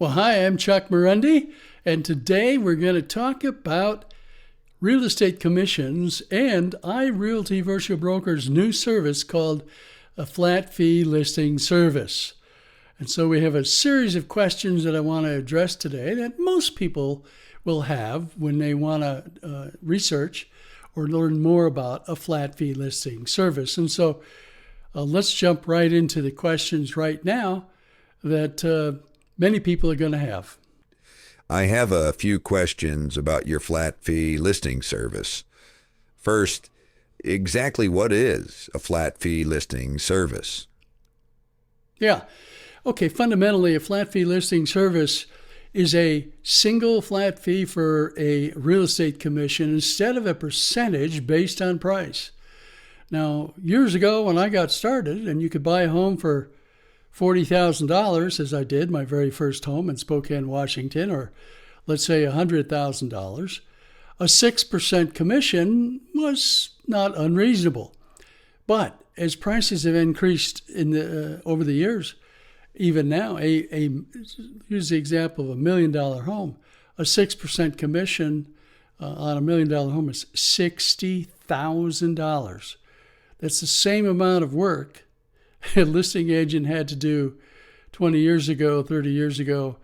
Well, hi, I'm Chuck Morendi, and today we're going to talk about real estate commissions and iRealty Virtual Broker's new service called a flat fee listing service. And so we have a series of questions that I want to address today that most people will have when they want to research or learn more about a flat fee listing service. And so let's jump right into the questions right now that many people are going to have. I have a few questions about your flat fee listing service. First, exactly what is a flat fee listing service? Yeah. Okay, fundamentally, a flat fee listing service is a single flat fee for a real estate commission instead of a percentage based on price. Now, years ago when I got started and you could buy a home for $40,000, as I did, my very first home in Spokane, Washington, or let's say $100,000, a 6% commission was not unreasonable. But as prices have increased over the years, even now, use the example of $1 million home, a 6% commission on $1 million home is $60,000. That's the same amount of work a listing agent had to do 20 years ago, 30 years ago,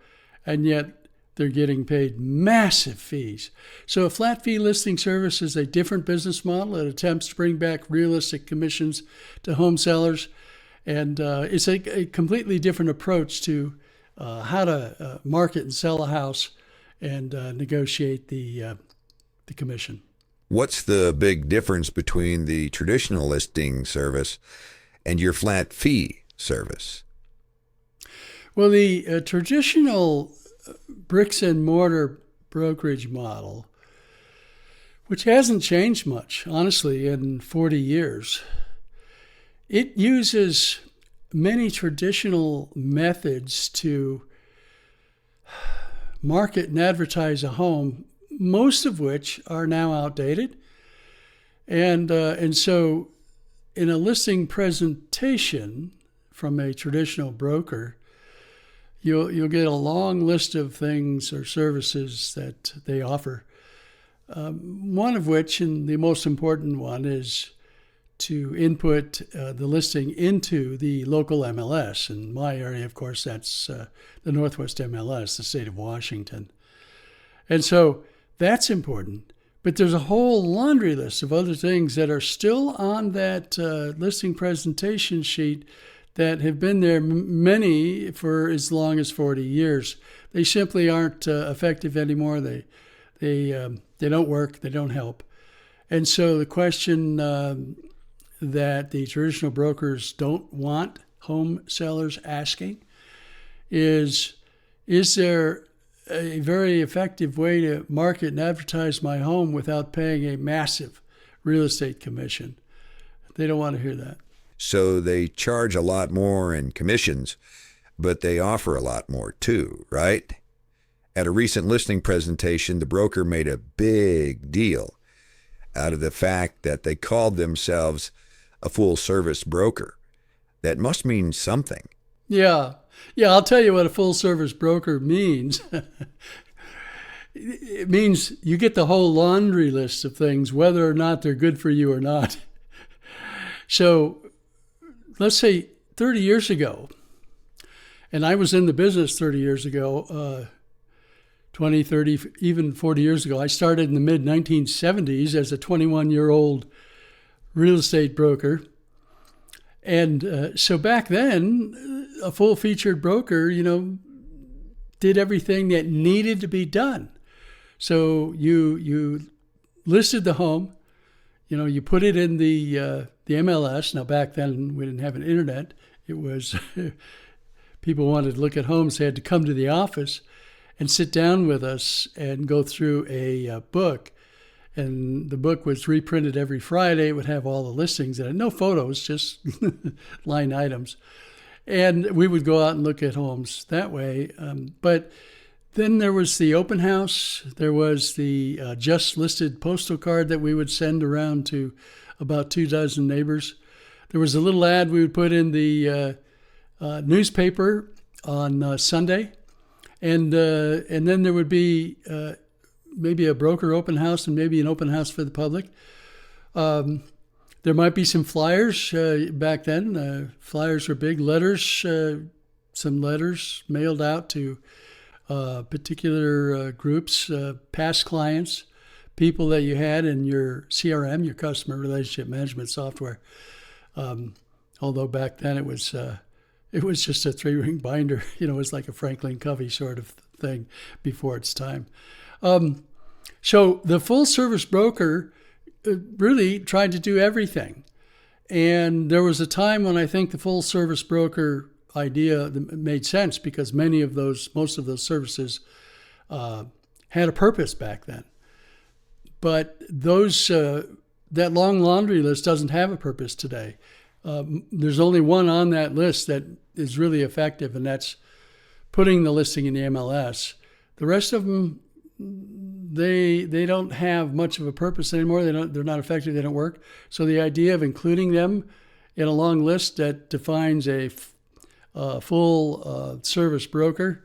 and yet they're getting paid massive fees. So a flat fee listing service is a different business model that attempts to bring back realistic commissions to home sellers. And it's a completely different approach to how to market and sell a house and negotiate the commission. What's the big difference between the traditional listing service and your flat fee service? Well, the traditional bricks-and-mortar brokerage model, which hasn't changed much, honestly, in 40 years, it uses many traditional methods to market and advertise a home, most of which are now outdated. And so in a listing presentation from a traditional broker, you'll get a long list of things or services that they offer. One of which, and the most important one, is to input the listing into the local MLS. In my area, of course, that's the Northwest MLS, the state of Washington. And so that's important. But there's a whole laundry list of other things that are still on that listing presentation sheet that have been there, many for as long as 40 years. They simply aren't effective anymore. They don't work. They don't help. And so the question that the traditional brokers don't want home sellers asking is there a very effective way to market and advertise my home without paying a massive real estate commission? They don't want to hear that. So they charge a lot more in commissions, but they offer a lot more too, right? At a recent listing presentation, the broker made a big deal out of the fact that they called themselves a full-service broker. That must mean something. Yeah, I'll tell you what a full-service broker means. It means you get the whole laundry list of things, whether or not they're good for you or not. So let's say 30 years ago, and I was in the business 30 years ago, 20, 30, even 40 years ago. I started in the mid-1970s as a 21-year-old real estate broker. And so back then, a full-featured broker, did everything that needed to be done. So you listed the home, you put it in the MLS. Now, back then, we didn't have an internet. It was people wanted to look at homes. They had to come to the office and sit down with us and go through a book. And the book was reprinted every Friday. It would have all the listings in it. No photos, just line items. And we would go out and look at homes that way. But then there was the open house. There was the just listed postal card that we would send around to about 24 neighbors. There was a little ad we would put in the newspaper on Sunday. And then there would be maybe a broker open house and maybe an open house for the public. There might be some flyers back then. Flyers were big. Letters, some letters mailed out to particular groups, past clients, people that you had in your CRM, your customer relationship management software. Although back then it was just a 3-ring binder. It was like a Franklin Covey sort of thing before its time. So the full service broker really tried to do everything. And there was a time when I think the full service broker idea made sense because most of those services had a purpose back then. But that long laundry list doesn't have a purpose today. There's only one on that list that is really effective, and that's putting the listing in the MLS. The rest of them, they don't have much of a purpose anymore. They're not effective. They don't work. So the idea of including them in a long list that defines a full service broker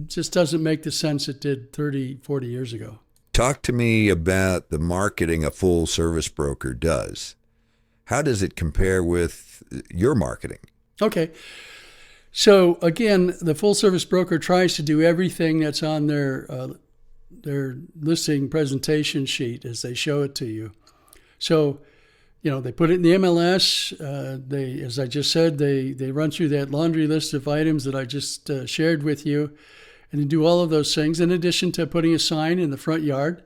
just doesn't make the sense it did 30, 40 years ago. Talk to me about the marketing a full service broker does. How does it compare with your marketing? Okay. So again, the full service broker tries to do everything that's on their listing presentation sheet as they show it to you. So, they put it in the MLS. As I just said, they run through that laundry list of items that I just shared with you, and they do all of those things in addition to putting a sign in the front yard.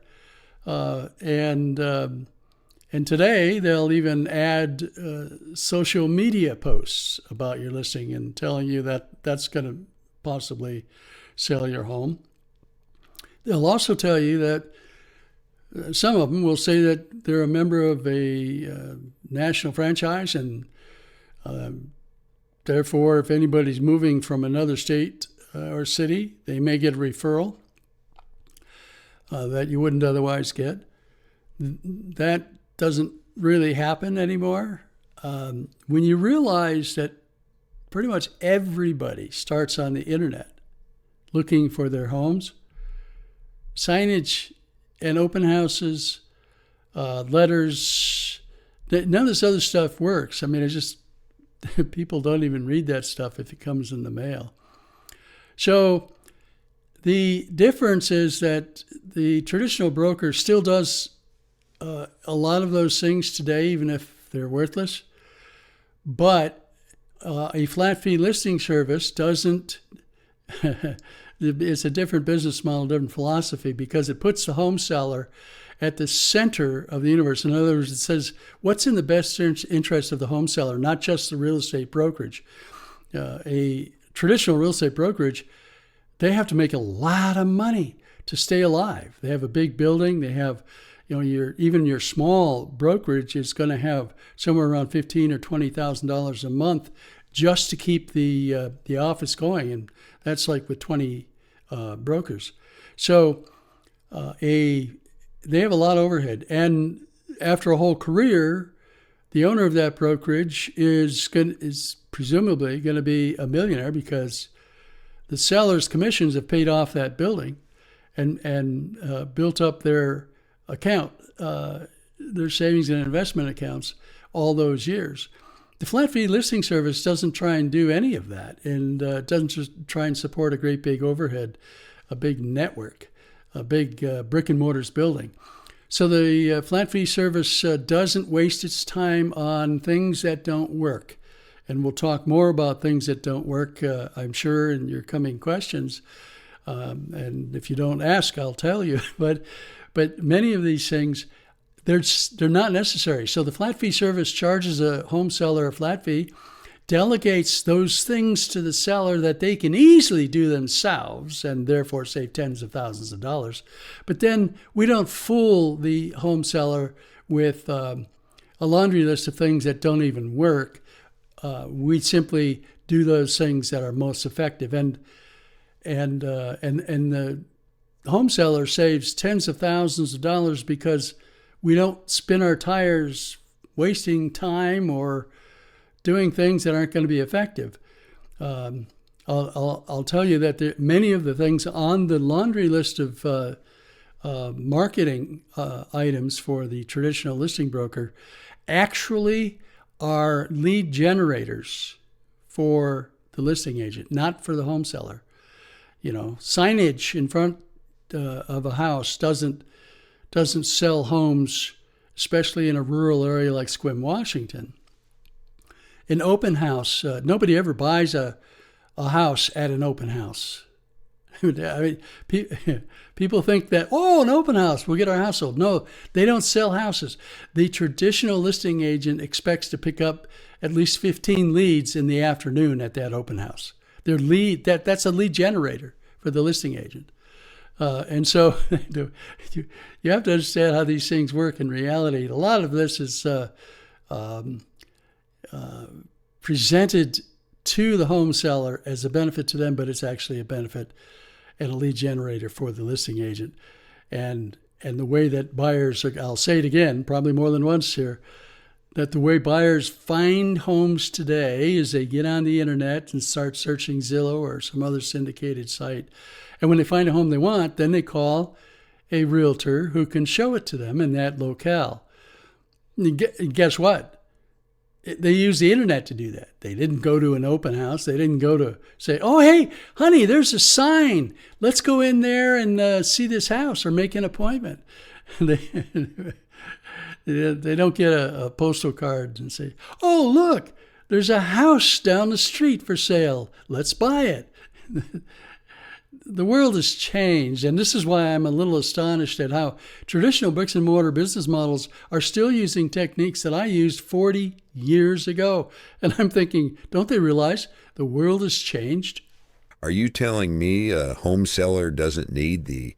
And today they'll even add social media posts about your listing and telling you that that's going to possibly sell your home. They'll also tell you that some of them will say that they're a member of a national franchise, and therefore, if anybody's moving from another state or city, they may get a referral that you wouldn't otherwise get. That doesn't really happen anymore. When you realize that pretty much everybody starts on the internet looking for their homes, signage and open houses, letters, none of this other stuff works. I mean, it's just people don't even read that stuff if it comes in the mail. So the difference is that the traditional broker still does a lot of those things today, even if they're worthless. But a flat fee listing service doesn't. It's a different business model, different philosophy, because it puts the home seller at the center of the universe. In other words, it says what's in the best interest of the home seller, not just the real estate brokerage. A traditional real estate brokerage, they have to make a lot of money to stay alive. They have a big building. They have, even your small brokerage is going to have somewhere around $15,000 or $20,000 a month just to keep the office going, and that's like with 20 brokers. So they have a lot of overhead, and after a whole career, the owner of that brokerage is presumably going to be a millionaire because the seller's commissions have paid off that building and built up their account, their savings and investment accounts all those years. The flat fee listing service doesn't try and do any of that, and doesn't just try and support a great big overhead, a big network, a big brick and mortars building. So the flat fee service doesn't waste its time on things that don't work. And we'll talk more about things that don't work, I'm sure, in your coming questions. And if you don't ask, I'll tell you. But many of these things, they're not necessary. So the flat fee service charges a home seller a flat fee, delegates those things to the seller that they can easily do themselves and therefore save tens of thousands of dollars. But then we don't fool the home seller with a laundry list of things that don't even work. We simply do those things that are most effective, and the home seller saves tens of thousands of dollars because we don't spin our tires wasting time or doing things that aren't going to be effective. I'll tell you that many of the things on the laundry list of marketing items for the traditional listing broker actually are lead generators for the listing agent, not for the home seller. Signage in front of a house doesn't sell homes, especially in a rural area like Sequim, Washington. An open house, nobody ever buys a house at an open house. I mean, people think that, an open house, we'll get our house sold. No, they don't sell houses. The traditional listing agent expects to pick up at least 15 leads in the afternoon at that open house. That's a lead generator for the listing agent. And so you have to understand how these things work in reality. A lot of this is presented to the home seller as a benefit to them, but it's actually a benefit and a lead generator for the listing agent. And the way that buyers, I'll say it again, probably more than once here, that the way buyers find homes today is they get on the internet and start searching Zillow or some other syndicated site. And when they find a home they want, then they call a realtor who can show it to them in that locale. And guess what? They use the internet to do that. They didn't go to an open house. They didn't go to say, oh, hey, honey, there's a sign. Let's go in there and see this house or make an appointment. They don't get a postal card and say, oh, look, there's a house down the street for sale. Let's buy it. The world has changed, and this is why I'm a little astonished at how traditional bricks and mortar business models are still using techniques that I used 40 years ago. And I'm thinking, don't they realize the world has changed? Are you telling me a home seller doesn't need the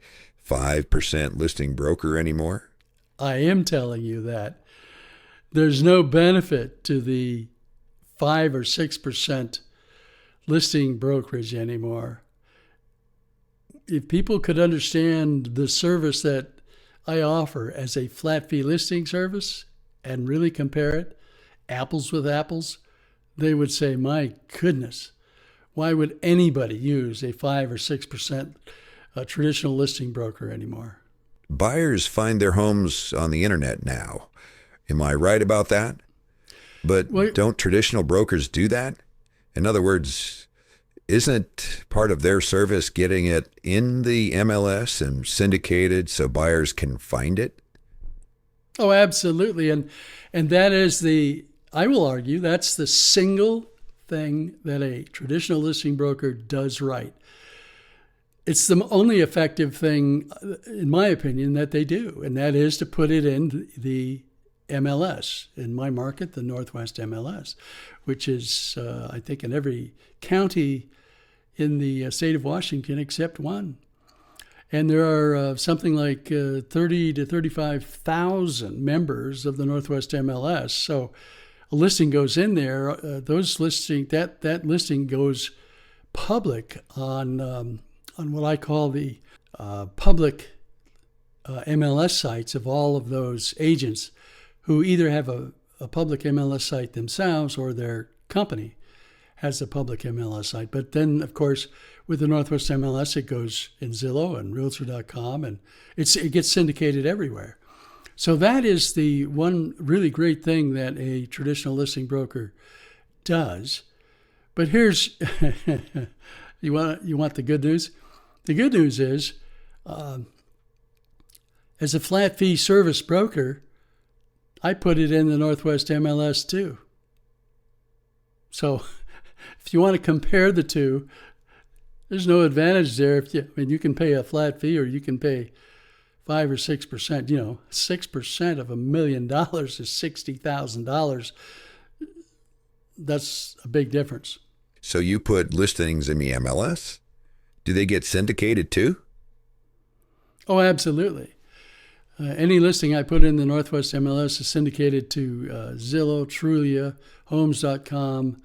5% listing broker anymore? I am telling you that. There's no benefit to the 5 or 6% listing brokerage anymore. If people could understand the service that I offer as a flat fee listing service and really compare it, apples with apples, they would say, my goodness, why would anybody use a 5 or 6% traditional listing broker anymore? Buyers find their homes on the internet now. Am I right about that? But don't traditional brokers do that? In other words, isn't part of their service getting it in the MLS and syndicated so buyers can find it? Oh, absolutely. And that is I will argue, that's the single thing that a traditional listing broker does right. It's the only effective thing, in my opinion, that they do, and that is to put it in the MLS. In my market, the Northwest MLS, which is, I think, in every county in the state of Washington except one. And there are something like 30 to 35,000 members of the Northwest MLS. So a listing goes in there. That listing goes public on what I call the public MLS sites of all of those agents who either have a public MLS site themselves or their company has a public MLS site. But then, of course, with the Northwest MLS, it goes in Zillow and Realtor.com, and it gets syndicated everywhere. So that is the one really great thing that a traditional listing broker does. But here's, you want the good news? The good news is, as a flat fee service broker, I put it in the Northwest MLS too. So if you want to compare the two, there's no advantage there. You can pay a flat fee or you can pay 5 or 6%. 6% of $1 million is $60,000. That's a big difference. So you put listings in the MLS? Do they get syndicated too? Oh, absolutely. Any listing I put in the Northwest MLS is syndicated to Zillow, Trulia, Homes.com,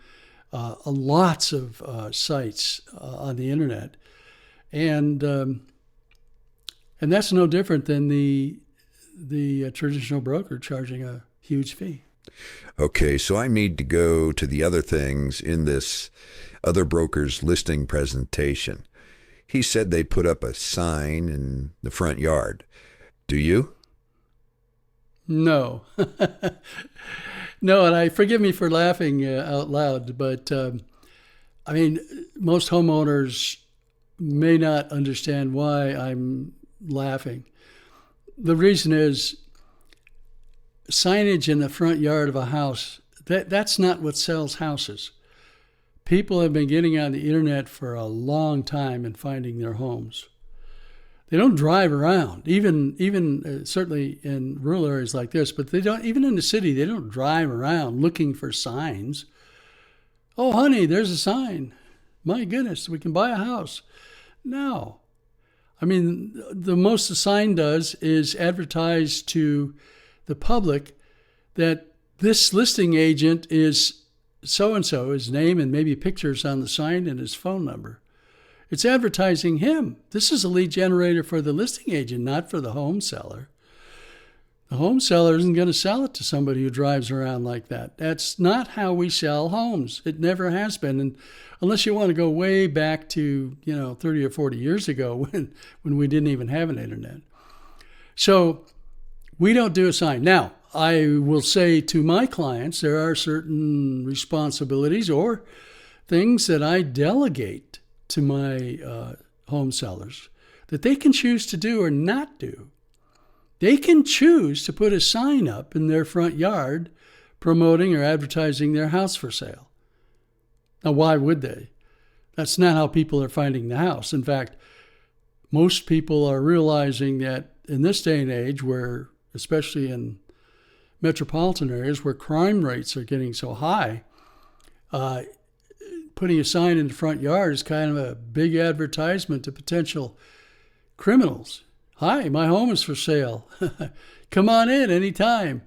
lots of sites on the internet, and that's no different than the traditional broker charging a huge fee. Okay, so I need to go to the other things in this other broker's listing presentation. He said they put up a sign in the front yard. Do you? No. No, and forgive me for laughing out loud, but I mean, most homeowners may not understand why I'm laughing. The reason is signage in the front yard of a house, that's not what sells houses. People have been getting on the internet for a long time and finding their homes. They don't drive around, even certainly in rural areas like this, but they don't, even in the city, they don't drive around looking for signs. Oh, honey, there's a sign. My goodness, we can buy a house. No. I mean, the most a sign does is advertise to the public that this listing agent is so-and-so, his name and maybe pictures on the sign and his phone number. It's advertising him. This is a lead generator for the listing agent, not for the home seller. The home seller isn't going to sell it to somebody who drives around like that. That's not how we sell homes. It never has been. And unless you want to go way back to, 30 or 40 years ago when we didn't even have an internet. So we don't do a sign. Now, I will say to my clients, there are certain responsibilities or things that I delegate to my home sellers that they can choose to do or not do. They can choose to put a sign up in their front yard promoting or advertising their house for sale. Now, why would they? That's not how people are finding the house. In fact, most people are realizing that in this day and age, where, especially in metropolitan areas where crime rates are getting so high, putting a sign in the front yard is kind of a big advertisement to potential criminals. Hi, my home is for sale. Come on in anytime.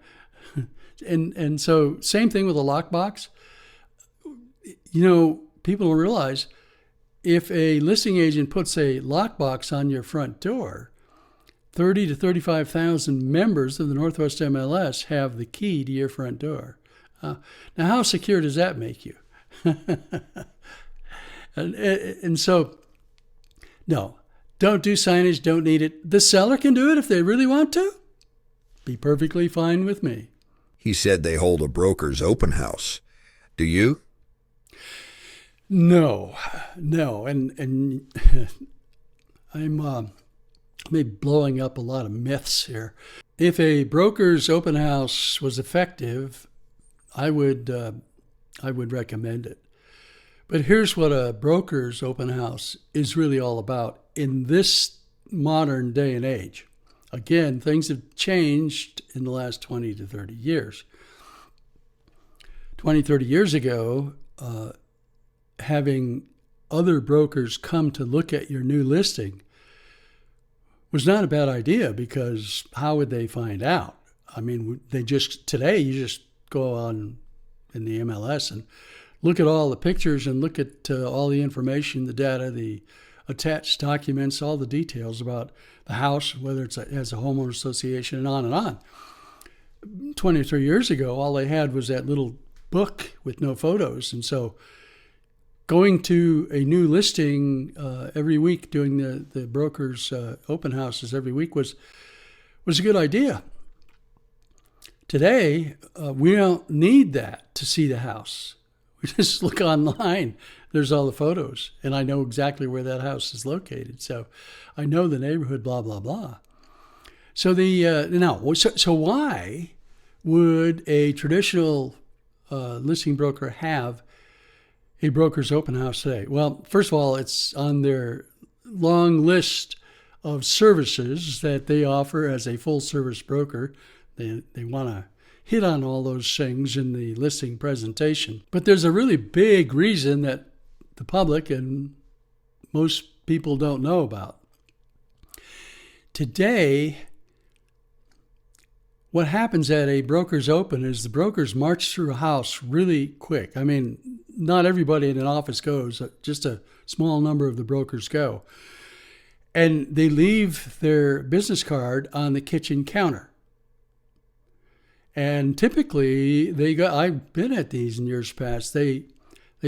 And so same thing with a lockbox. People don't realize if a listing agent puts a lockbox on your front door, 30 to 35,000 members of the Northwest MLS have the key to your front door. Now, how secure does that make you? and so, no, don't do signage, don't need it. The seller can do it if they really want to. Be perfectly fine with me. He said they hold a broker's open house. Do you? No. And I'm maybe blowing up a lot of myths here. If a broker's open house was effective, I would recommend it. But here's what a broker's open house is really all about in this modern day and age. Again, things have changed in the last 20 to 30 years. 20, 30 years ago, having other brokers come to look at your new listing was not a bad idea, because how would they find out? I mean, today you just go on in the MLS and look at all the pictures and look at all the information, the data, the attached documents, all the details about the house, whether it's as a homeowner association, and on and on. 23 years ago, all they had was that little book with no photos. And so going to a new listing every week, doing the broker's open houses every week was a good idea. Today, we don't need that to see the house. We just look online. There's all the photos, and I know exactly where that house is located. So I know the neighborhood, blah, blah, blah. So so why would a traditional listing broker have a broker's open house today? Well, first of all, it's on their long list of services that they offer as a full-service broker. They want to hit on all those things in the listing presentation. But there's a really big reason that the public and most people don't know about. Today, what happens at a broker's open is the brokers march through a house really quick. I mean, not everybody in an office goes, just a small number of the brokers go. And they leave their business card on the kitchen counter. And typically I've been at these in years past. They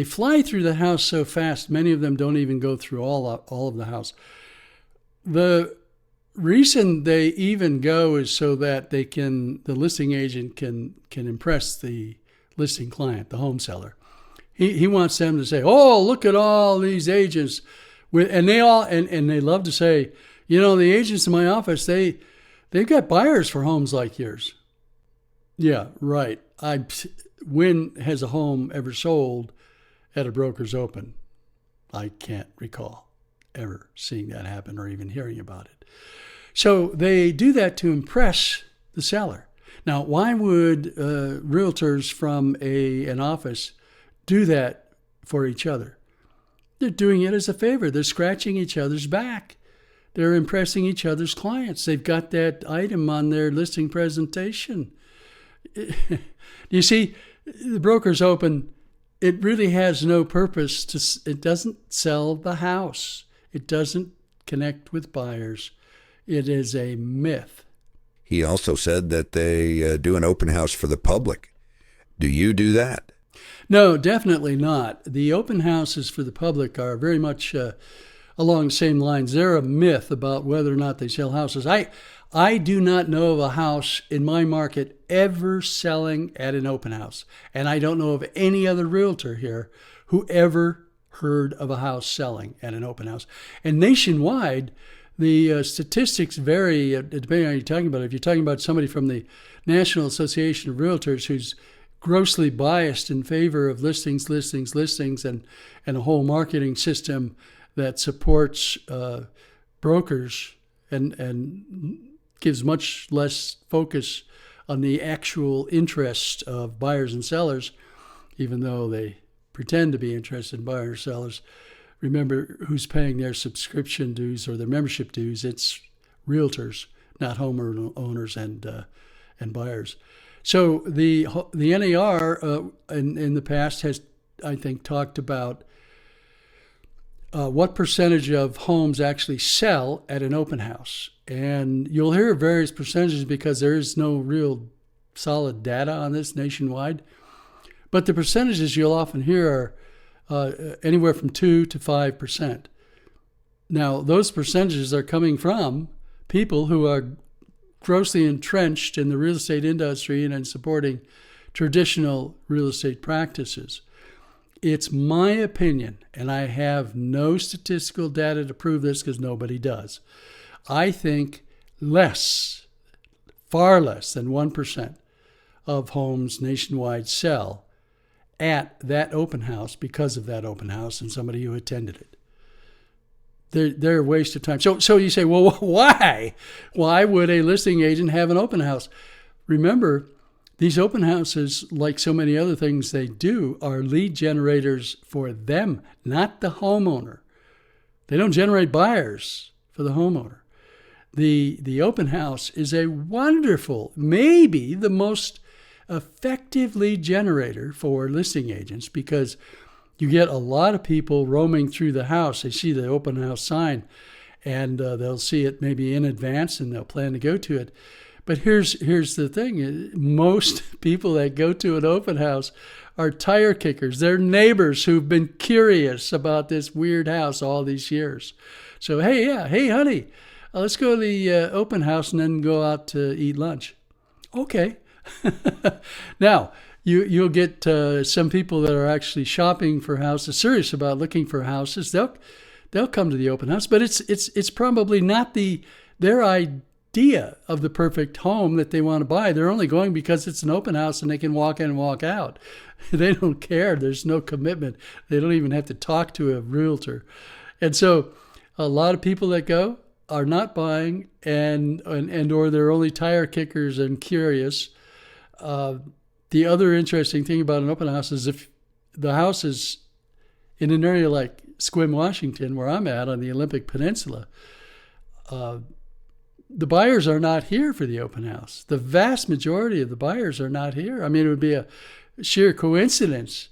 fly through the house so fast, many of them don't even go through all of the house. The reason they even go is so that the listing agent can impress the listing client, the home seller. He wants them to say, "Oh, look at all these agents," and they love to say, "The agents in my office, they've got buyers for homes like yours." Yeah, right. When has a home ever sold at a broker's open? I can't recall ever seeing that happen or even hearing about it. So they do that to impress the seller. Now, why would realtors from an office do that for each other? They're doing it as a favor. They're scratching each other's back. They're impressing each other's clients. They've got that item on their listing presentation. You see, the broker's open, it really has no purpose. It doesn't sell the house. It doesn't connect with buyers. It is a myth. He also said that they do an open house for the public. Do you do that? No, definitely not. The open houses for the public are very much along the same lines. They're a myth about whether or not they sell houses. I do not know of a house in my market ever selling at an open house. And I don't know of any other realtor here who ever heard of a house selling at an open house. And nationwide, the statistics vary depending on who you're talking about. If you're talking about somebody from the National Association of Realtors who's grossly biased in favor of listings, and a whole marketing system that supports brokers and gives much less focus on the actual interest of buyers and sellers, even though they pretend to be interested in buyers and sellers. Remember who's paying their subscription dues or their membership dues. It's realtors, not homeowners and buyers. So the NAR in the past has, I think, talked about what percentage of homes actually sell at an open house. And you'll hear various percentages because there is no real solid data on this nationwide. But the percentages you'll often hear are anywhere from 2 to 5%. Now, those percentages are coming from people who are grossly entrenched in the real estate industry and in supporting traditional real estate practices. It's my opinion, and I have no statistical data to prove this because nobody does. I think far less than 1% of homes nationwide sell at that open house because of that open house and somebody who attended it. They're a waste of time. So you say, well, why? Why would a listing agent have an open house? Remember, these open houses, like so many other things they do, are lead generators for them, not the homeowner. They don't generate buyers for the homeowner. The open house is a wonderful, maybe the most effective lead generator for listing agents because you get a lot of people roaming through the house. They see the open house sign and they'll see it maybe in advance and they'll plan to go to it. But here's the thing. Most people that go to an open house are tire kickers. They're neighbors who've been curious about this weird house all these years. So, hey, honey, let's go to the open house and then go out to eat lunch. Okay. Now, you'll get some people that are actually shopping for houses, serious about looking for houses. They'll come to the open house, but it's probably not their idea of the perfect home that they want to buy. They're only going because it's an open house and they can walk in and walk out. They don't care. There's no commitment. They don't even have to talk to a realtor. And so a lot of people that go are not buying and or they're only tire kickers and curious. The other interesting thing about an open house is if the house is in an area like Sequim, Washington, where I'm at on the Olympic Peninsula, the buyers are not here for the open house. The vast majority of the buyers are not here. I mean, it would be a sheer coincidence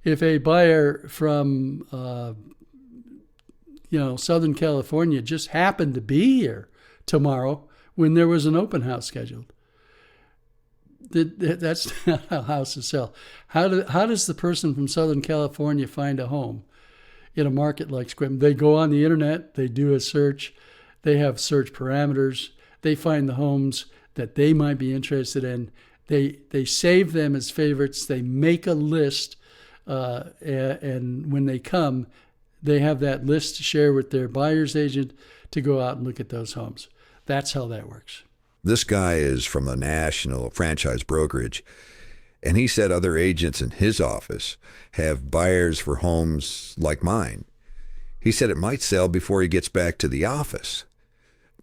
if a buyer from Southern California just happened to be here tomorrow when there was an open house scheduled. That's not how houses sell. How does the person from Southern California find a home in a market like Sequim? They go on the internet, they do a search, they have search parameters, they find the homes that they might be interested in. They save them as favorites, they make a list, and when they come, they have that list to share with their buyer's agent to go out and look at those homes. That's how that works. This guy is from a national franchise brokerage, and he said other agents in his office have buyers for homes like mine. He said it might sell before he gets back to the office.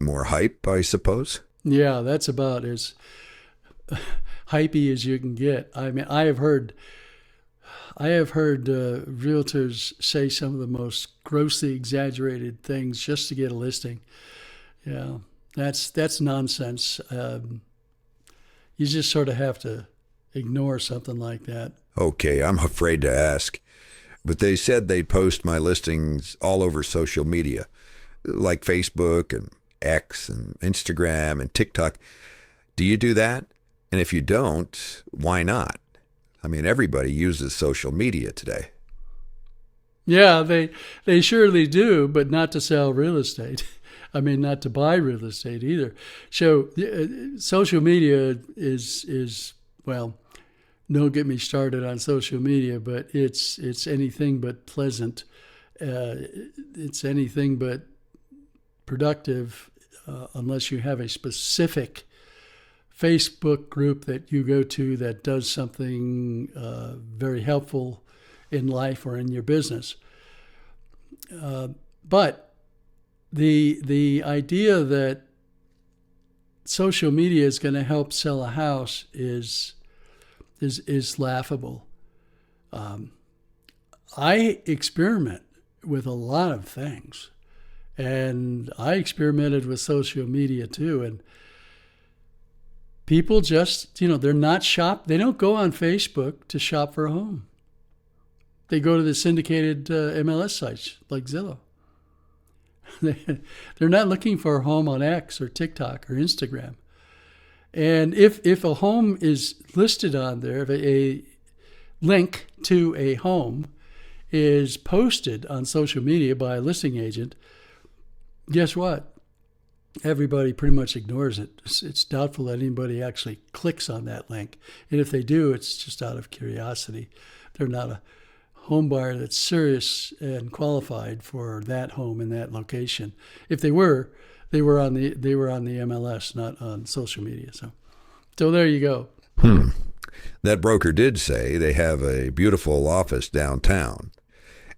More hype, I suppose? Yeah, that's about as hypey as you can get. I mean, I have heard realtors say some of the most grossly exaggerated things just to get a listing. Yeah, that's nonsense. You just sort of have to ignore something like that. Okay, I'm afraid to ask. But they said they'd post my listings all over social media, like Facebook and X and Instagram and TikTok. Do you do that? And if you don't, why not? I mean, everybody uses social media today. Yeah, they surely do, but not to sell real estate. I mean, not to buy real estate either. So social media is well, don't get me started on social media, but it's anything but pleasant. It's anything but productive unless you have a specific Facebook group that you go to that does something very helpful in life or in your business. But the idea that social media is going to help sell a house is laughable. I experiment with a lot of things, and I experimented with social media too. And people just, they're not they don't go on Facebook to shop for a home. They go to the syndicated MLS sites like Zillow. They're not looking for a home on X or TikTok or Instagram. And if a home is listed on there, if a link to a home is posted on social media by a listing agent, guess what? Everybody pretty much ignores it. It's doubtful that anybody actually clicks on that link. And if they do, it's just out of curiosity. They're not a home buyer that's serious and qualified for that home in that location. If they were on the MLS, not on social media. So there you go. That broker did say they have a beautiful office downtown,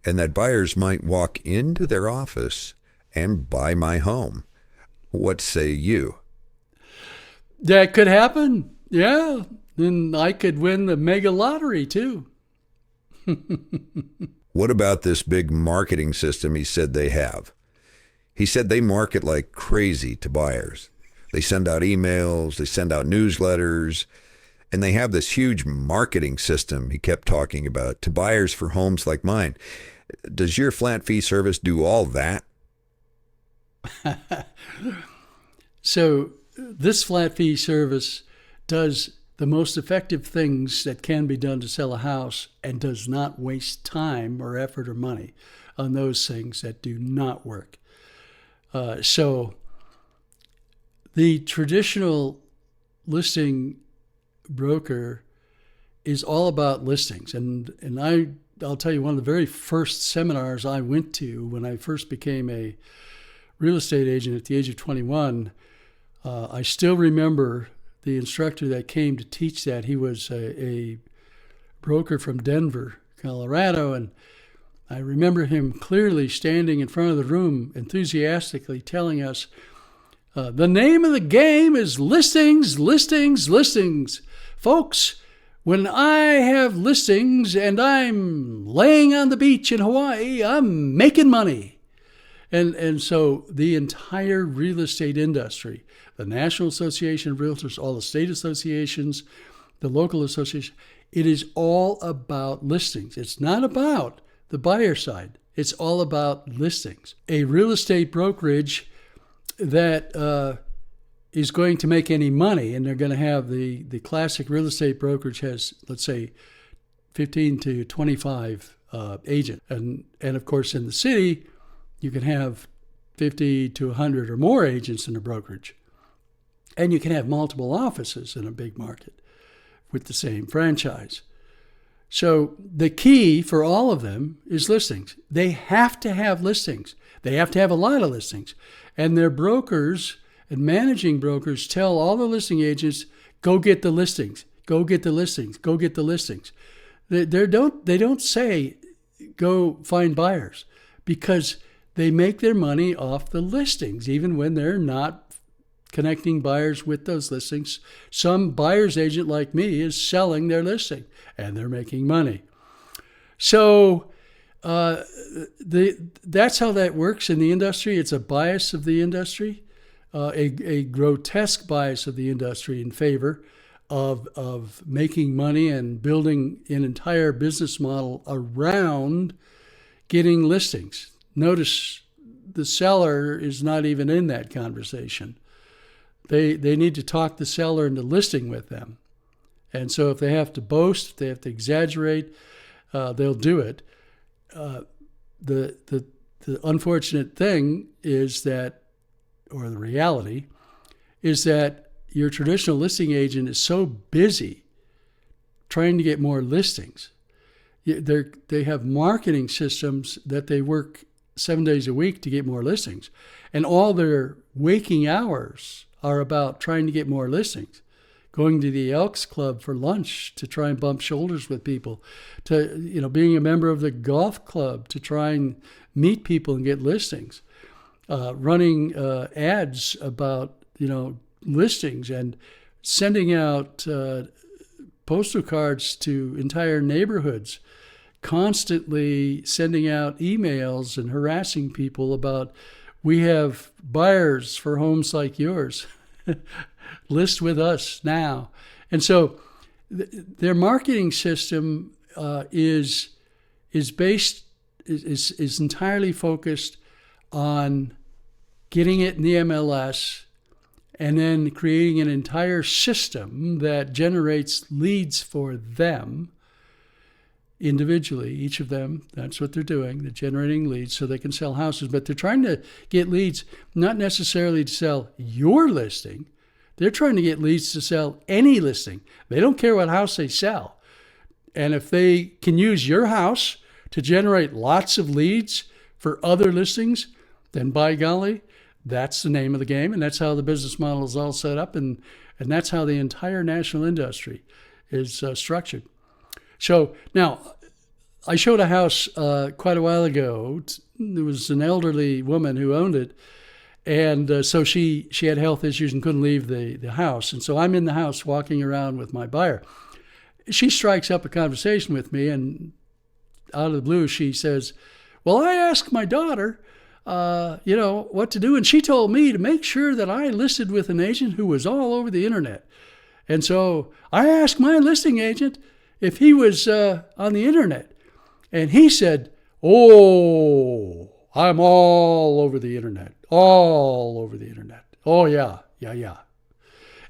and that buyers might walk into their office and buy my home. What say you? That could happen. Yeah. And I could win the mega lottery too. What about this big marketing system he said they have? He said they market like crazy to buyers. They send out emails, they send out newsletters, and they have this huge marketing system he kept talking about to buyers for homes like mine. Does your flat fee service do all that? So this flat fee service does the most effective things that can be done to sell a house and does not waste time or effort or money on those things that do not work. So the traditional listing broker is all about listings. And I'll tell you, one of the very first seminars I went to when I first became a real estate agent at the age of 21, I still remember the instructor that came to teach that. He was a broker from Denver, Colorado, and I remember him clearly standing in front of the room enthusiastically telling us, the name of the game is listings, listings, listings. Folks, when I have listings and I'm laying on the beach in Hawaii, I'm making money. And so the entire real estate industry, the National Association of Realtors, all the state associations, the local association, it is all about listings. It's not about the buyer side. It's all about listings. A real estate brokerage that is going to make any money, and they're going to have the classic real estate brokerage has, let's say, 15 to 25 agents. And of course, in the city, you can have 50 to 100 or more agents in a brokerage. And you can have multiple offices in a big market with the same franchise. So the key for all of them is listings. They have to have listings. They have to have a lot of listings. And their brokers and managing brokers tell all the listing agents, go get the listings, go get the listings, go get the listings. They don't say, go find buyers, because they make their money off the listings, even when they're not connecting buyers with those listings. Some buyer's agent like me is selling their listing, and they're making money. So that's how that works in the industry. It's a bias of the industry. A grotesque bias of the industry in favor of making money and building an entire business model around getting listings. Notice the seller is not even in that conversation. They need to talk the seller into listing with them. And so if they have to boast, if they have to exaggerate, they'll do it. The unfortunate thing is that, or the reality, is that your traditional listing agent is so busy trying to get more listings. They have marketing systems that they work 7 days a week to get more listings. And all their waking hours are about trying to get more listings. Going to the Elks Club for lunch to try and bump shoulders with people, to being a member of the golf club to try and meet people and get listings. Running ads about, listings, and sending out postal cards to entire neighborhoods, constantly sending out emails and harassing people about, we have buyers for homes like yours. List with us now. And so their marketing system is entirely focused on getting it in the MLS, and then creating an entire system that generates leads for them individually, each of them. That's what they're doing. They're generating leads so they can sell houses. But they're trying to get leads not necessarily to sell your listing. They're trying to get leads to sell any listing. They don't care what house they sell. And if they can use your house to generate lots of leads for other listings, then by golly, that's the name of the game, and that's how the business model is all set up, and that's how the entire national industry is structured. So now, I showed a house quite a while ago. There was an elderly woman who owned it, and so she had health issues and couldn't leave the house. And so I'm in the house walking around with my buyer. She strikes up a conversation with me, and out of the blue, she says, well, I asked my daughter what to do. And she told me to make sure that I listed with an agent who was all over the internet. And so I asked my listing agent if he was on the internet. And he said, oh, I'm all over the internet, all over the internet. Oh, yeah.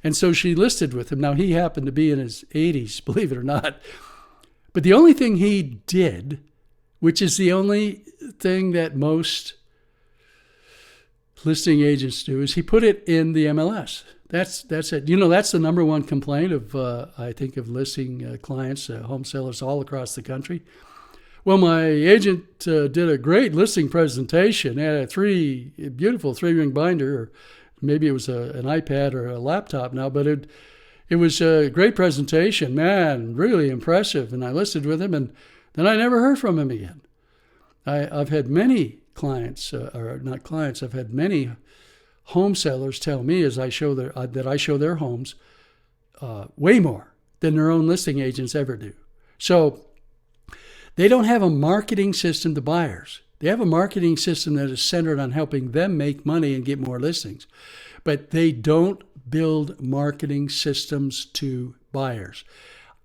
And so she listed with him. Now, he happened to be in his 80s, believe it or not. But the only thing he did, which is the only thing that most listing agents do, is he put it in the MLS. That's it. That's the number one complaint of, I think, of listing clients, home sellers all across the country. Well, my agent did a great listing presentation. Had a beautiful 3-ring binder, or maybe it was an iPad or a laptop now, but it was a great presentation. Man, really impressive. And I listed with him, and then I never heard from him again. I've had many clients, or not clients, I've had many home sellers tell me as that I show their homes way more than their own listing agents ever do. So they don't have a marketing system to buyers. They have a marketing system that is centered on helping them make money and get more listings. But they don't build marketing systems to buyers.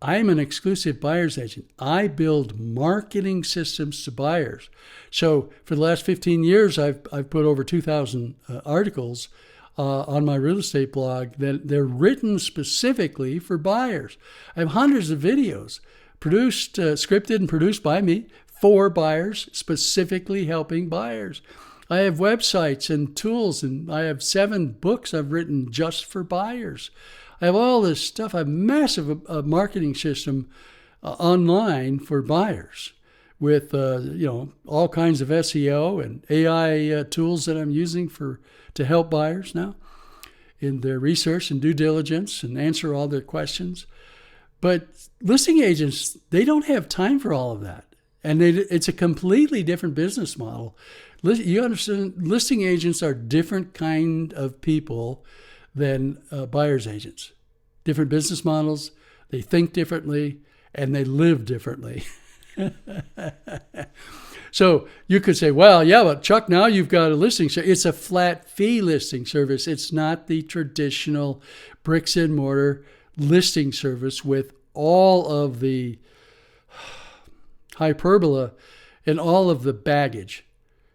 I'm an exclusive buyer's agent. I build marketing systems to buyers. So for the last 15 years, I've put over 2,000 articles on my real estate blog that they're written specifically for buyers. I have hundreds of videos produced, scripted and produced by me for buyers, specifically helping buyers. I have websites and tools, and I have 7 books I've written just for buyers. I have all this stuff. I have a massive marketing system online for buyers with all kinds of SEO and AI tools that I'm using to help buyers now in their research and due diligence and answer all their questions. But listing agents, they don't have time for all of that. And it's a completely different business model. You understand, listing agents are different kind of people than buyer's agents. Different business models, they think differently, and they live differently. So you could say, well, yeah, but Chuck, now you've got a listing service. It's a flat fee listing service. It's not the traditional bricks and mortar listing service with all of the hyperbole and all of the baggage.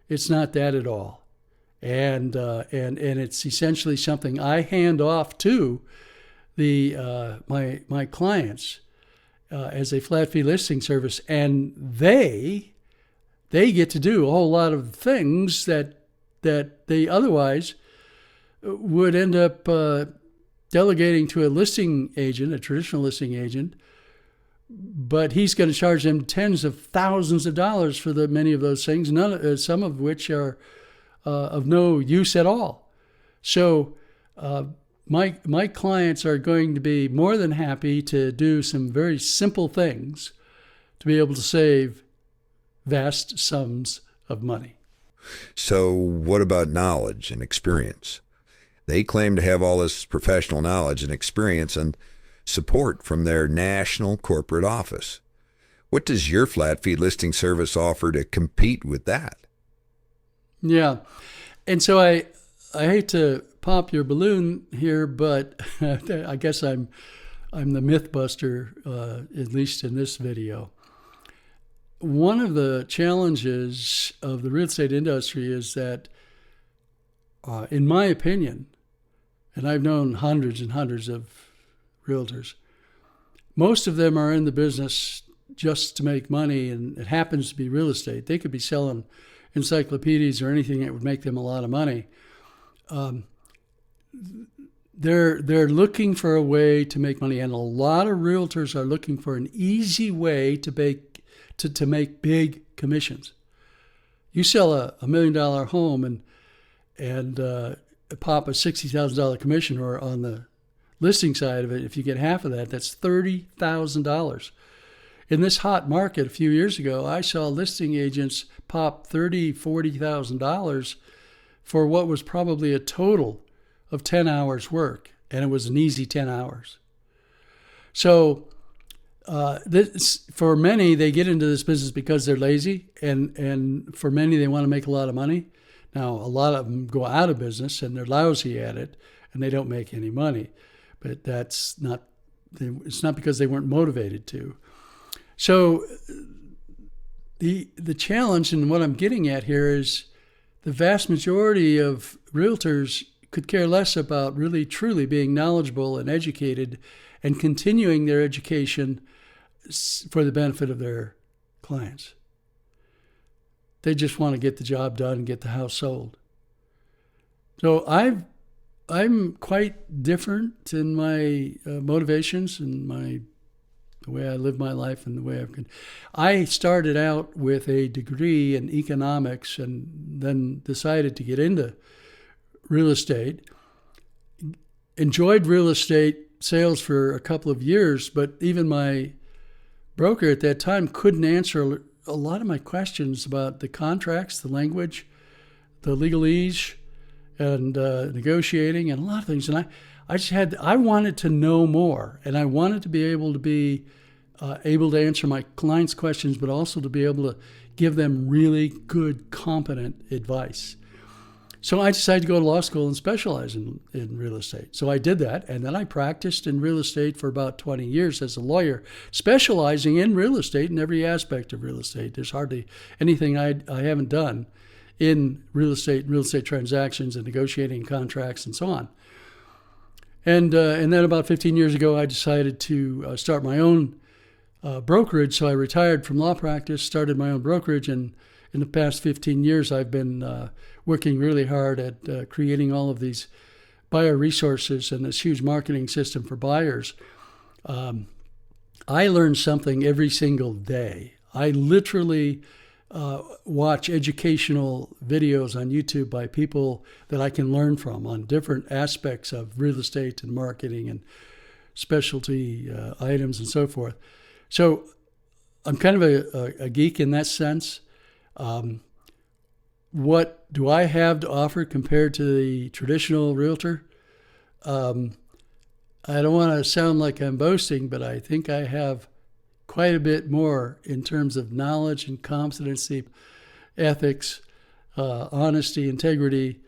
It's not that at all. And it's essentially something I hand off to my clients as a flat fee listing service, and they get to do a whole lot of things that they otherwise would end up delegating to a listing agent, a traditional listing agent, but he's going to charge them tens of thousands of dollars for many of those things, some of which are of no use at all. So my clients are going to be more than happy to do some very simple things to be able to save vast sums of money. So what about knowledge and experience? They claim to have all this professional knowledge and experience and support from their national corporate office. What does your flat fee listing service offer to compete with that? Yeah. And so I hate to pop your balloon here, but I guess I'm the myth buster, at least in this video. One of the challenges of the real estate industry is that, in my opinion, and I've known hundreds and hundreds of realtors, most of them are in the business just to make money, and it happens to be real estate. They could be selling encyclopedias or anything that would make them a lot of money. They're looking for a way to make money, and a lot of realtors are looking for an easy way to make big commissions. You sell a $1 million home and pop a $60,000 commission, or on the listing side of it, if you get half of that, that's $30,000. In this hot market a few years ago, I saw listing agents pop $30,000, $40,000 for what was probably a total of 10 hours work, and it was an easy 10 hours. So for many, they get into this business because they're lazy, and for many, they want to make a lot of money. Now, a lot of them go out of business, and they're lousy at it, and they don't make any money. But it's not because they weren't motivated to. So the challenge, and what I'm getting at here, is the vast majority of realtors could care less about really truly being knowledgeable and educated and continuing their education for the benefit of their clients. They just want to get the job done and get the house sold. So I'm quite different in my motivations and the way I live my life and the way I started out with a degree in economics and then decided to get into real estate. Enjoyed real estate sales for a couple of years, but even my broker at that time couldn't answer a lot of my questions about the contracts, the language, the legalese, and negotiating, and a lot of things. And I wanted to know more, and I wanted to be able to answer my clients' questions, but also to be able to give them really good, competent advice. So I decided to go to law school and specialize in real estate. So I did that, and then I practiced in real estate for about 20 years as a lawyer, specializing in real estate in every aspect of real estate. There's hardly anything I haven't done in real estate transactions and negotiating contracts and so on. And then about 15 years ago, I decided to start my own brokerage. So I retired from law practice, started my own brokerage, and in the past 15 years, I've been working really hard at creating all of these buyer resources and this huge marketing system for buyers. I learn something every single day. I literally watch educational videos on YouTube by people that I can learn from on different aspects of real estate and marketing and specialty items and so forth. So I'm kind of a geek in that sense. What do I have to offer compared to the traditional realtor? I don't want to sound like I'm boasting, but I think I have quite a bit more in terms of knowledge and competency, ethics, honesty, integrity,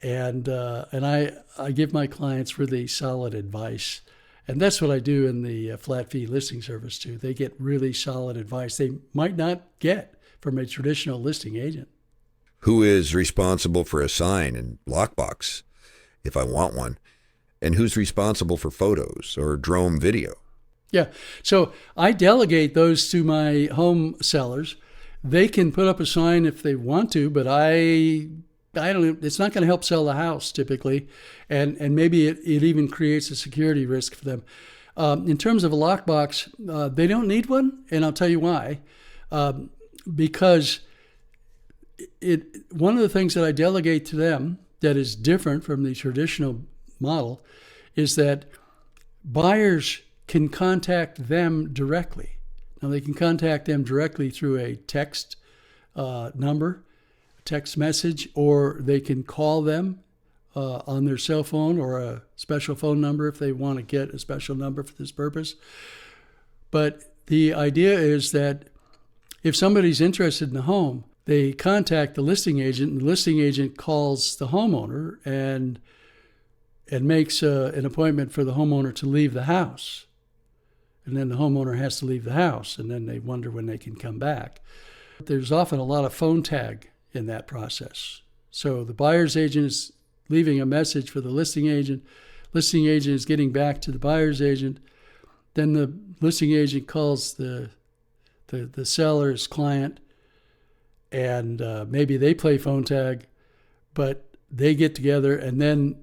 and I give my clients really solid advice. And that's what I do in the flat fee listing service too. They get really solid advice they might not get from a traditional listing agent. Who is responsible for a sign and lockbox, if I want one? And who's responsible for photos or drone video? Yeah, so I delegate those to my home sellers. They can put up a sign if they want to, but I don't. It's not going to help sell the house typically, and maybe it even creates a security risk for them. In terms of a lockbox, they don't need one, and I'll tell you why. Because one of the things that I delegate to them that is different from the traditional model is that buyers can contact them directly. Now, they can contact them directly through a text number, text message, or they can call them on their cell phone or a special phone number if they want to get a special number for this purpose. But the idea is that if somebody's interested in the home, they contact the listing agent, and the listing agent calls the homeowner and makes an appointment for the homeowner to leave the house. And then the homeowner has to leave the house, and then they wonder when they can come back. There's often a lot of phone tag in that process. So the buyer's agent is leaving a message for the listing agent is getting back to the buyer's agent, then the listing agent calls the seller's client, and maybe they play phone tag, but they get together, and then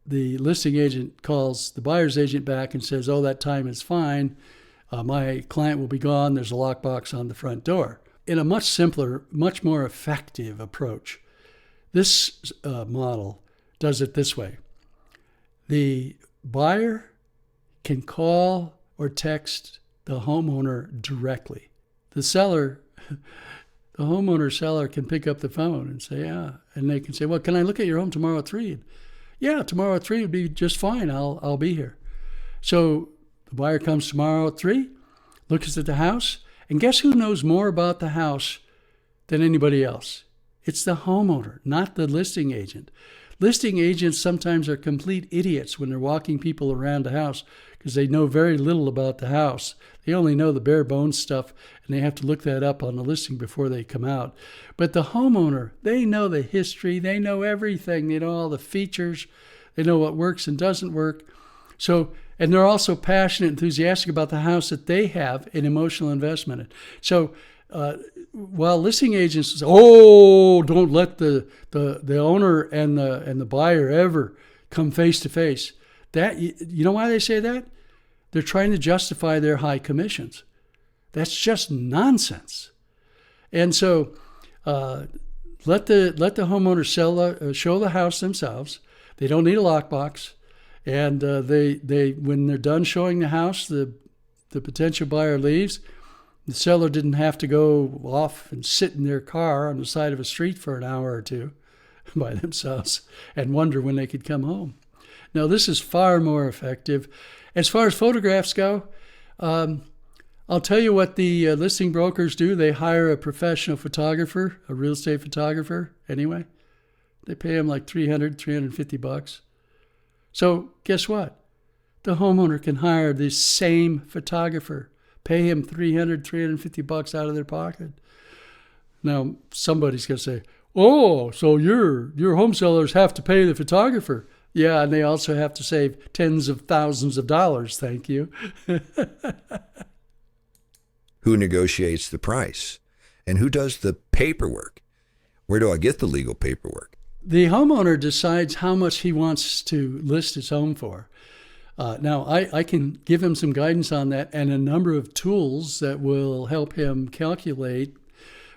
the listing agent calls the buyer's agent back and says, oh, that time is fine. My client will be gone. There's a lockbox on the front door. In a much simpler, much more effective approach, this model does it this way. The buyer can call or text the homeowner directly. The homeowner seller can pick up the phone and say, yeah. And they can say, well, can I look at your home tomorrow at 3? Yeah, tomorrow at 3 would be just fine. I'll be here. So the buyer comes tomorrow at 3, looks at the house, and guess who knows more about the house than anybody else? It's the homeowner, not the listing agent. Listing agents sometimes are complete idiots when they're walking people around the house because they know very little about the house. They only know the bare bones stuff, and they have to look that up on the listing before they come out. But the homeowner, they know the history. They know everything. They know all the features. They know what works and doesn't work. So, and they're also passionate, enthusiastic about the house that they have an emotional investment in. So, while listing agents say, "Oh, don't let the owner and the buyer ever come face to face," that you know why they say that? They're trying to justify their high commissions. That's just nonsense. And so, let the homeowner show the house themselves. They don't need a lockbox, and they when they're done showing the house, the potential buyer leaves. The seller didn't have to go off and sit in their car on the side of a street for an hour or two by themselves and wonder when they could come home. Now, this is far more effective. As far as photographs go, I'll tell you what the listing brokers do. They hire a professional photographer, a real estate photographer anyway. They pay him like $350. So guess what? The homeowner can hire the same photographer. Pay him $350 out of their pocket. Now, somebody's going to say, Oh, so your home sellers have to pay the photographer. Yeah, and they also have to save tens of thousands of dollars. Thank you. Who negotiates the price? And who does the paperwork? Where do I get the legal paperwork? The homeowner decides how much he wants to list his home for. Now, I can give him some guidance on that and a number of tools that will help him calculate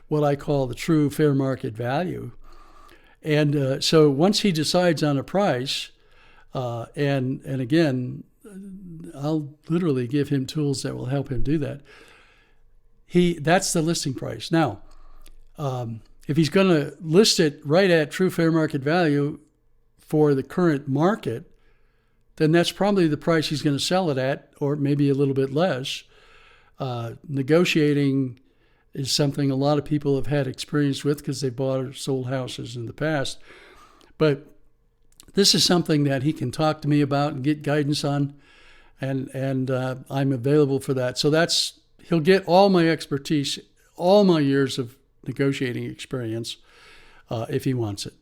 what I call the true fair market value. And so once he decides on a price, and again, I'll literally give him tools that will help him do that. That's the listing price. Now, if he's going to list it right at true fair market value for the current market, then that's probably the price he's going to sell it at, or maybe a little bit less. Negotiating is something a lot of people have had experience with because they bought or sold houses in the past. But this is something that he can talk to me about and get guidance on, and I'm available for that. So he'll get all my expertise, all my years of negotiating experience, if he wants it.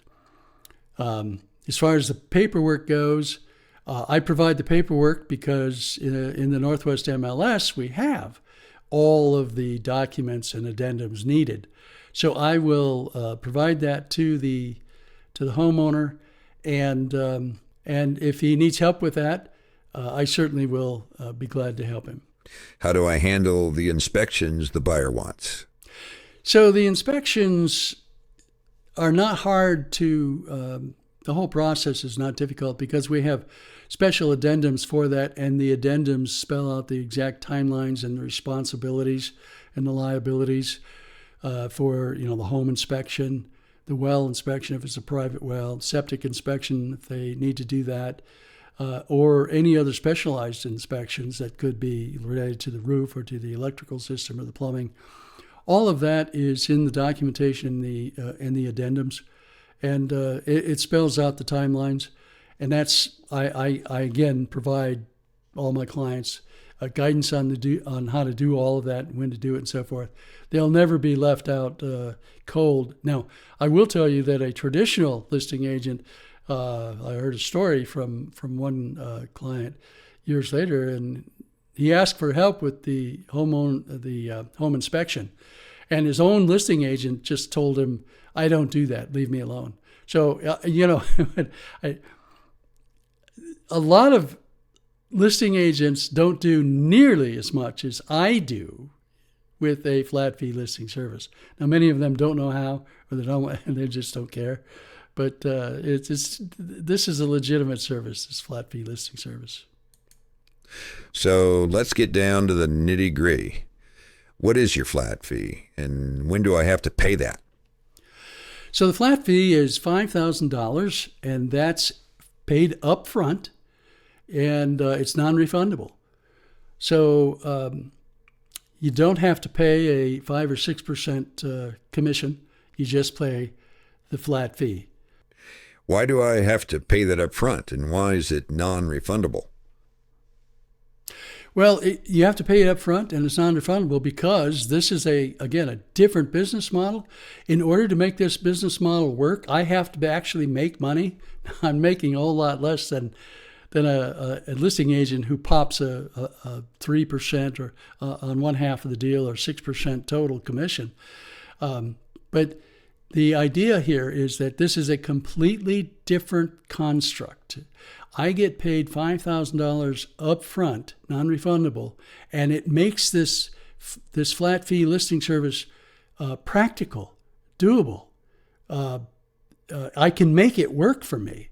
As far as the paperwork goes, I provide the paperwork because in the Northwest MLS, we have all of the documents and addendums needed. So I will provide that to the homeowner, and if he needs help with that, I certainly will be glad to help him. How do I handle the inspections the buyer wants? So the inspections are not hard to, the whole process is not difficult because we have special addendums for that, and the addendums spell out the exact timelines and the responsibilities and the liabilities for the home inspection, the well inspection if it's a private well, septic inspection if they need to do that, or any other specialized inspections that could be related to the roof or to the electrical system or the plumbing. All of that is in the documentation in the addendums, and it spells out the timelines. And that's I again provide all my clients guidance on how to do all of that, when to do it, and so forth. They'll never be left out cold. Now, I will tell you that a traditional listing agent, I heard a story from one client years later, and he asked for help with the home inspection, and his own listing agent just told him, "I don't do that. Leave me alone." So a lot of listing agents don't do nearly as much as I do with a flat fee listing service. Now, many of them don't know how, or they just don't care. But this is a legitimate service, this flat fee listing service. So let's get down to the nitty gritty. What is your flat fee, and when do I have to pay that? So the flat fee is $5,000, and that's paid up front, and it's non-refundable. So you don't have to pay a 5 or 6% commission. You just pay the flat fee. Why do I have to pay that up front, and why is it non-refundable? Well, you have to pay it up front, and it's non-refundable because this is a different business model. In order to make this business model work, I have to actually make money. I'm making a whole lot less than a listing agent who pops a 3% or on one half of the deal, or 6% total commission. But the idea here is that this is a completely different construct. I get paid $5,000 up front, non-refundable, and it makes this flat fee listing service practical, doable. I can make it work for me.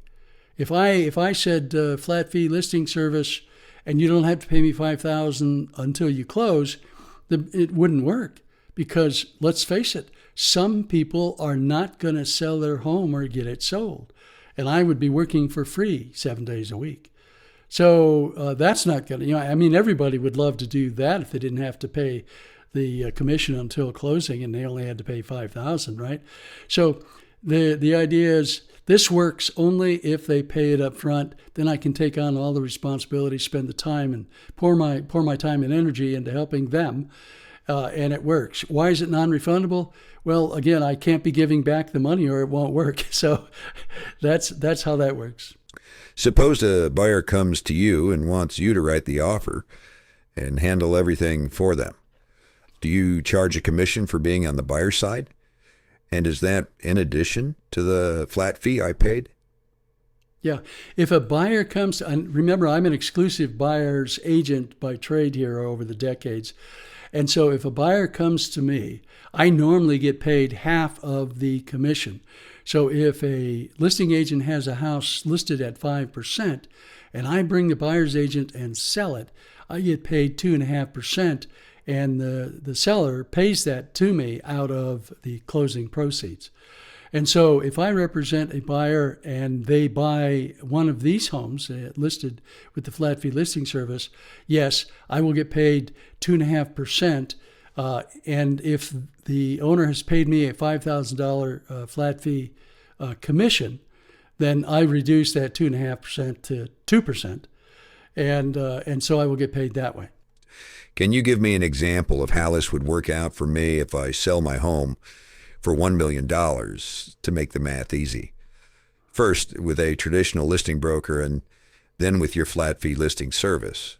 If I said flat fee listing service and you don't have to pay me $5,000 until you close, it wouldn't work, because let's face it, some people are not going to sell their home or get it sold. And I would be working for free 7 days a week. So that's not going to, everybody would love to do that if they didn't have to pay the commission until closing and they only had to pay $5,000, right? So the idea is this works only if they pay it up front. Then I can take on all the responsibility, spend the time, and pour my time and energy into helping them. and it works. Why is it non-refundable? Well, again, I can't be giving back the money or it won't work. So that's how that works. Suppose a buyer comes to you and wants you to write the offer and handle everything for them. Do you charge a commission for being on the buyer's side? And is that in addition to the flat fee I paid? Yeah. If a buyer comes, and remember, I'm an exclusive buyer's agent by trade here over the decades. And so if a buyer comes to me, I normally get paid half of the commission. So if a listing agent has a house listed at 5% and I bring the buyer's agent and sell it, I get paid 2.5%. And the seller pays that to me out of the closing proceeds. And so if I represent a buyer and they buy one of these homes listed with the flat fee listing service, yes, I will get paid 2.5%. And if the owner has paid me a $5,000 flat fee commission, then I reduce that 2.5% to 2%. And so I will get paid that way. Can you give me an example of how this would work out for me if I sell my home for $1 million to make the math easy? First, with a traditional listing broker and then with your flat fee listing service.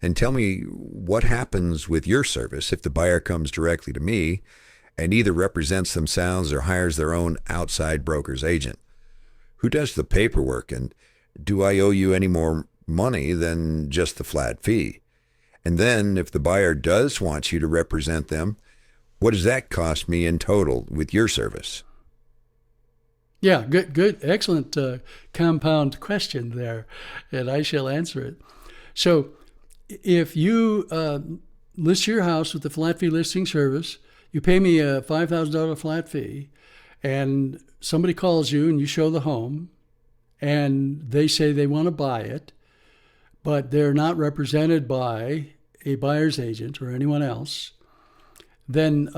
And tell me what happens with your service if the buyer comes directly to me and either represents themselves or hires their own outside broker's agent. Who does the paperwork, and do I owe you any more money than just the flat fee? And then if the buyer does want you to represent them, what does that cost me in total with your service? Yeah, good, excellent compound question there, and I shall answer it. So if you list your house with the flat fee listing service, you pay me a $5,000 flat fee, and somebody calls you and you show the home, and they say they want to buy it, but they're not represented by a buyer's agent or anyone else, then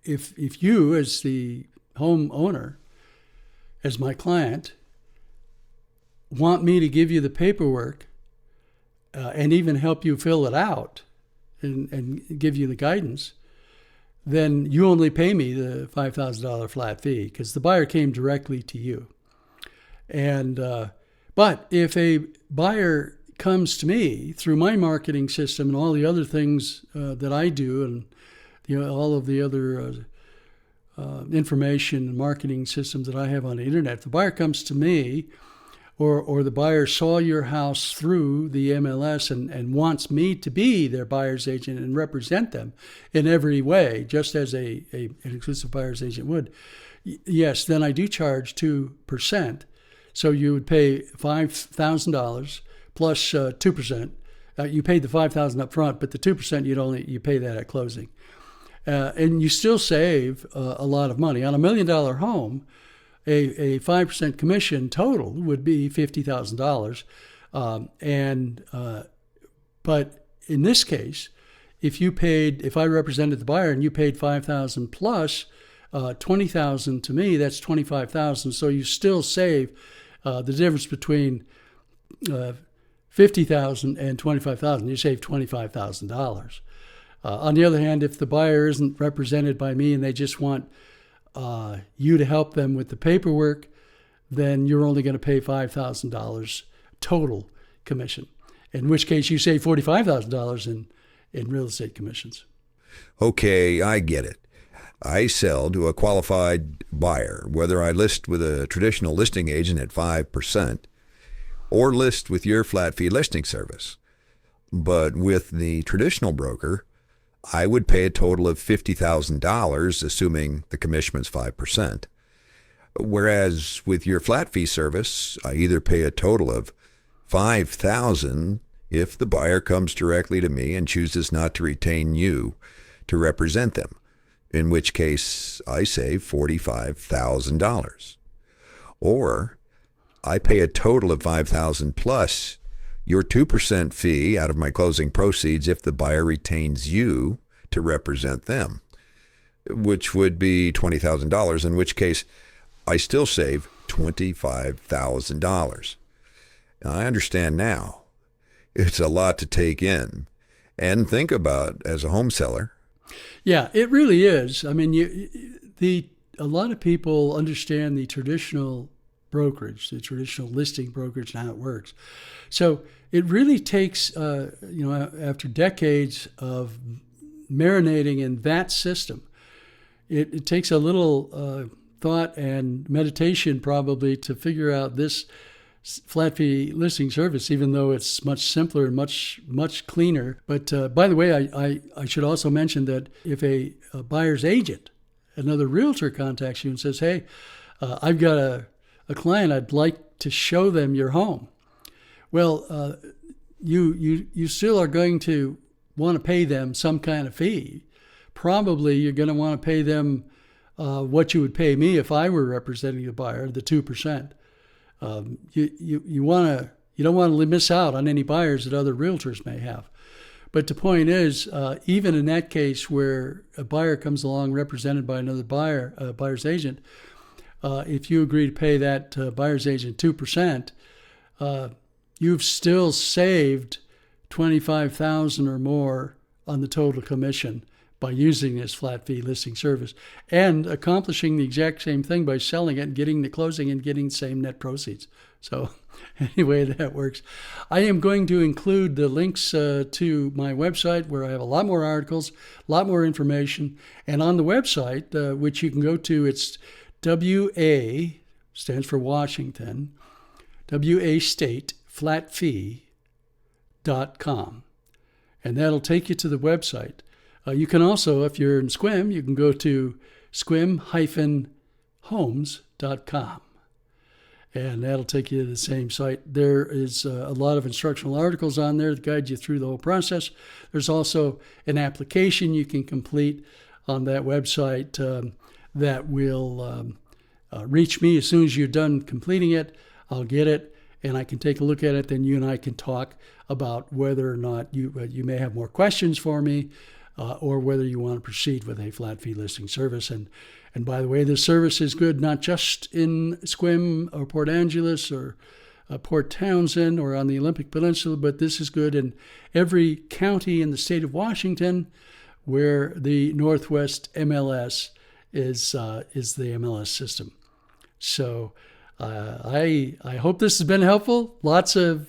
if you as the homeowner, as my client, want me to give you the paperwork and even help you fill it out and give you the guidance, then you only pay me the $5,000 flat fee because the buyer came directly to you. And but if a buyer comes to me through my marketing system and all the other things that I do, and all of the other information and marketing systems that I have on the internet, if the buyer comes to me, or the buyer saw your house through the MLS and wants me to be their buyer's agent and represent them in every way, just as an exclusive buyer's agent would, yes, then I do charge 2%. So you would pay $5,000 plus 2%. You paid the $5,000 up front, but the 2% you pay that at closing, and you still save a lot of money on $1 million home. A 5% commission total would be $50,000, but in this case, if I represented the buyer and you paid $5,000 plus $20,000 to me, that's $25,000. So you still save the difference between $50,000 and $25,000. You save $25,000. On the other hand, if the buyer isn't represented by me and they just want you to help them with the paperwork, then you're only going to pay $5,000 total commission, in which case you save $45,000 in real estate commissions. Okay, I get it. I sell to a qualified buyer, whether I list with a traditional listing agent at 5% or list with your flat fee listing service. But with the traditional broker, I would pay a total of $50,000, assuming the commission's 5%. Whereas with your flat fee service, I either pay a total of $5,000 if the buyer comes directly to me and chooses not to retain you to represent them, in which case I save $45,000. Or I pay a total of $5,000 plus your 2% fee out of my closing proceeds if the buyer retains you to represent them, which would be $20,000, in which case I still save $25,000. Now, I understand now. It's a lot to take in, and think about as a home seller. Yeah, it really is. I mean, a lot of people understand the traditional brokerage, the traditional listing brokerage, and how it works. So it really takes, after decades of marinating in that system, it takes a little thought and meditation probably to figure out this flat fee listing service, even though it's much simpler and much cleaner. But by the way, I should also mention that if a buyer's agent, another realtor, contacts you and says, hey, I've got a client, I'd like to show them your home. Well, you still are going to want to pay them some kind of fee. Probably you're going to want to pay them what you would pay me if I were representing the buyer, the 2%. You don't want to miss out on any buyers that other realtors may have. But the point is, even in that case where a buyer comes along represented by another buyer's agent, if you agree to pay that buyer's agent 2%, you've still saved $25,000 or more on the total commission by using this flat fee listing service and accomplishing the exact same thing by selling it and getting the closing and getting the same net proceeds. So anyway, that works. I am going to include the links to my website where I have a lot more articles, a lot more information. And on the website, which you can go to, it's WA, stands for Washington, WA State flatfee.com. And that'll take you to the website. You can also, if you're in Sequim, you can go to sequim-homes.com. And that'll take you to the same site. There is a lot of instructional articles on there that guide you through the whole process. There's also an application you can complete on that website that will reach me as soon as you're done completing it. I'll get it, and I can take a look at it. Then you and I can talk about whether or not you may have more questions for me, or whether you want to proceed with a flat fee listing service. And by the way, this service is good not just in Sequim or Port Angeles or Port Townsend or on the Olympic Peninsula, but this is good in every county in the state of Washington where the Northwest MLS is the MLS system. So I hope this has been helpful. Lots of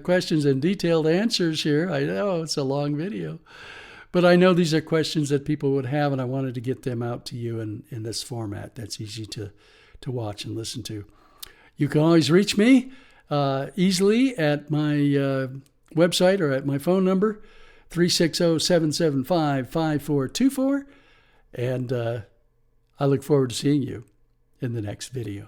questions and detailed answers here. I know it's a long video. But I know these are questions that people would have, and I wanted to get them out to you in this format that's easy to watch and listen to. You can always reach me easily at my website or at my phone number, 360-775-5424. And I look forward to seeing you in the next video.